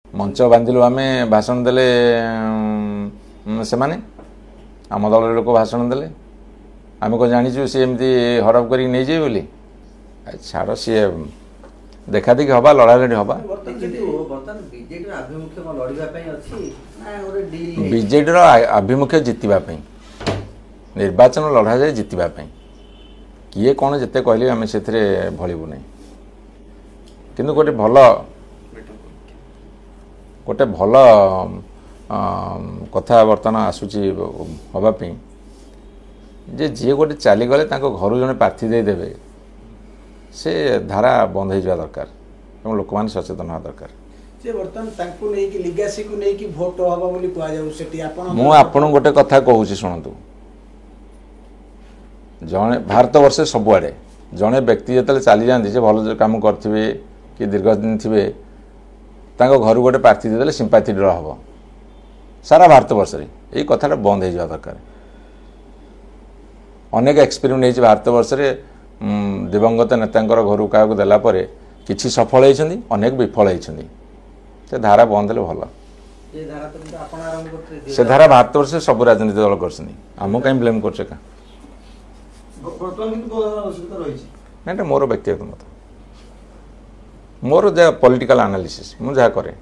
मंच बांधिलु आम भाषण देले से आम दल लोक भाषण देले आम को जाचु सी एमती हड़प कर नहीं जाए बोली छाड़ सी देखा देखी हवा लड़ा लड़ी हवा बीजेडी आभिमुख्य जितवाई निर्वाचन लड़ा जाए जितवाई किए कौन जिते कहले आम से भलू नहीं किंतु गोटे भल कथा बर्तमान आसूची हवापी जे जी गोटे चलीगले घर जड़े प्रार्थी देदेवे से धारा बंद हो दरकार और लोक मैंने सचेतन हवा दरकार मुझे गोटे कथा कहूँ शुणु जड़े भारत वर्ष सबुआड़े जड़े व्यक्ति जो चली जाती भल कम करेंगे कि दीर्घ दिन थे घर गोटे प्रार्थी देदेले सिंपाथी ड्र हम सारा भारत वर्ष यही कथा बंद हो दरकार अनेक एक्सपेरिमेंट हो भारत वर्ष दिवंगत नेता घर क्या देलापर किसी सफल होती अनेक विफल होती धारा बंद हेल्ले भल से धारा भारत वर्ष सब राजनीतिक दल करम कहीं ब्लेम कर मोर व्यक्तिगत मत मोर जहाँ पॉलिटिकल एनालिसिस मुझे करे